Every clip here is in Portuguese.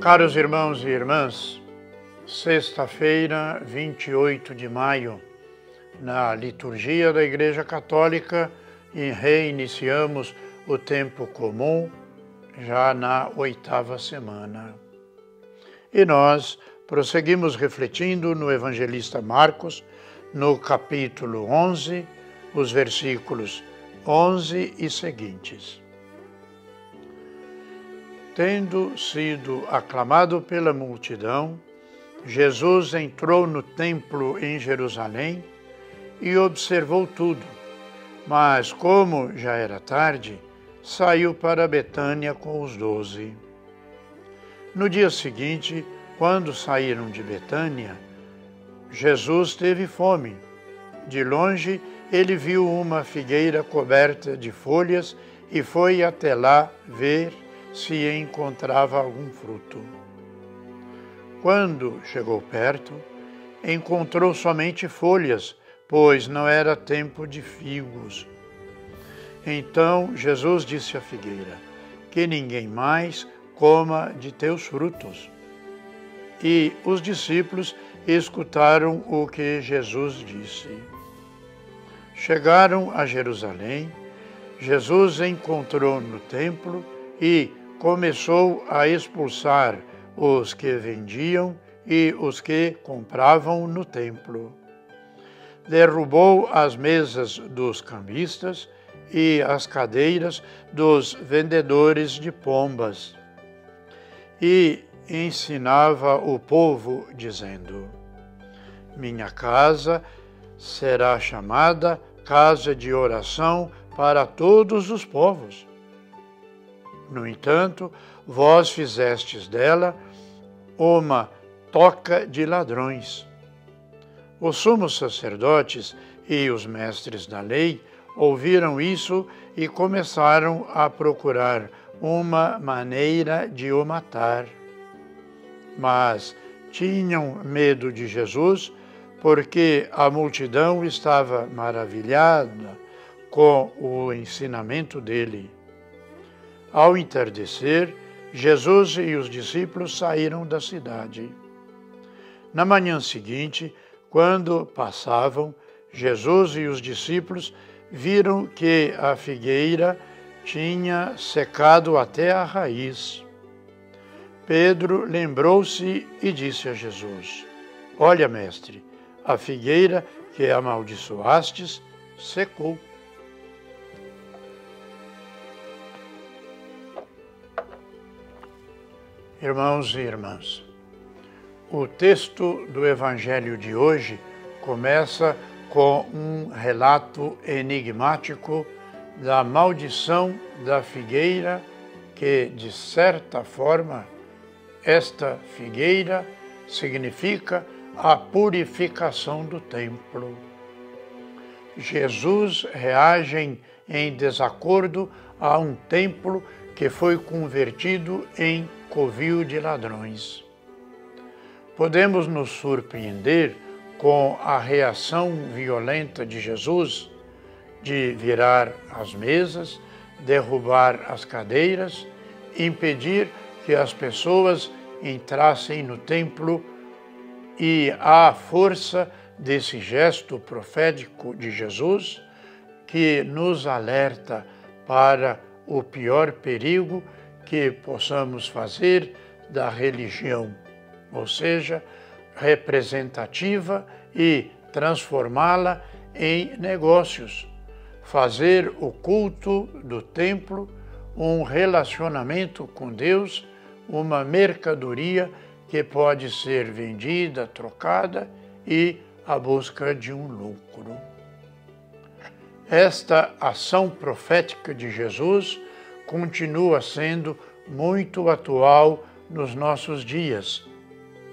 Caros irmãos e irmãs, sexta-feira, 28 de maio, na liturgia da Igreja Católica, reiniciamos o tempo comum, já na 8ª semana. E nós prosseguimos refletindo no evangelista Marcos, no capítulo 11, os versículos 11 e seguintes. Tendo sido aclamado pela multidão, Jesus entrou no templo em Jerusalém e observou tudo, mas como já era tarde, saiu para Betânia com os 12. No dia seguinte, quando saíram de Betânia, Jesus teve fome. De longe, ele viu uma figueira coberta de folhas e foi até lá ver se encontrava algum fruto. Quando chegou perto, encontrou somente folhas, pois não era tempo de figos. Então Jesus disse à figueira: que ninguém mais coma de teus frutos. E os discípulos escutaram o que Jesus disse. Chegaram a Jerusalém. Jesus encontrou no templo e começou a expulsar os que vendiam e os que compravam no templo. Derrubou as mesas dos cambistas e as cadeiras dos vendedores de pombas. E ensinava o povo, dizendo: minha casa será chamada casa de oração para todos os povos. No entanto, vós fizestes dela uma toca de ladrões. Os sumos sacerdotes e os mestres da lei ouviram isso e começaram a procurar uma maneira de o matar. Mas tinham medo de Jesus, porque a multidão estava maravilhada com o ensinamento dele. Ao entardecer, Jesus e os discípulos saíram da cidade. Na manhã seguinte, quando passavam, Jesus e os discípulos viram que a figueira tinha secado até a raiz. Pedro lembrou-se e disse a Jesus: olha, mestre, a figueira que amaldiçoastes secou. Irmãos e irmãs, o texto do Evangelho de hoje começa com um relato enigmático da maldição da figueira que, de certa forma, esta figueira significa a purificação do templo. Jesus reage em desacordo a um templo que foi convertido em covil de ladrões. Podemos nos surpreender com a reação violenta de Jesus de virar as mesas, derrubar as cadeiras, impedir que as pessoas entrassem no templo, e à força desse gesto profético de Jesus, que nos alerta para o pior perigo que possamos fazer da religião, ou seja, representativa, e transformá-la em negócios, fazer o culto do templo um relacionamento com Deus, uma mercadoria que pode ser vendida, trocada e a busca de um lucro. Esta ação profética de Jesus continua sendo muito atual nos nossos dias.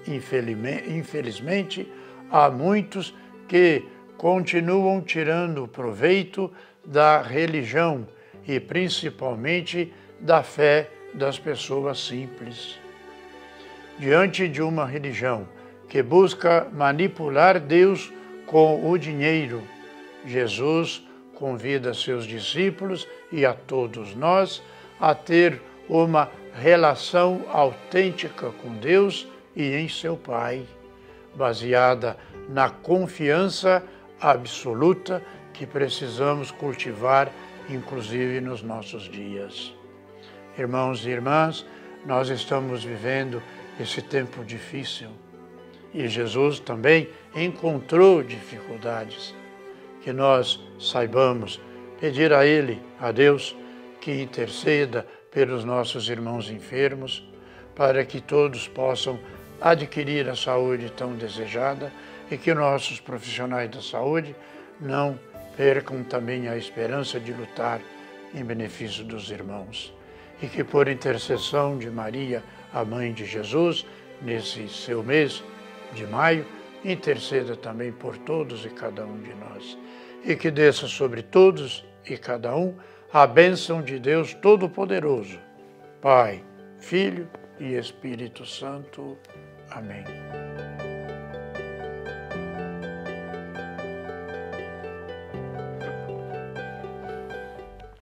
Infelizmente, há muitos que continuam tirando proveito da religião e principalmente da fé das pessoas simples. Diante de uma religião que busca manipular Deus com o dinheiro, Jesus convida seus discípulos e a todos nós a ter uma relação autêntica com Deus e em seu Pai, baseada na confiança absoluta que precisamos cultivar, inclusive nos nossos dias. Irmãos e irmãs, nós estamos vivendo esse tempo difícil e Jesus também encontrou dificuldades. Que nós saibamos pedir a Ele, a Deus, que interceda pelos nossos irmãos enfermos, para que todos possam adquirir a saúde tão desejada e que nossos profissionais da saúde não percam também a esperança de lutar em benefício dos irmãos. E que por intercessão de Maria, a mãe de Jesus, nesse seu mês de maio, interceda também por todos e cada um de nós. E que desça sobre todos e cada um a bênção de Deus Todo-Poderoso, Pai, Filho e Espírito Santo. Amém.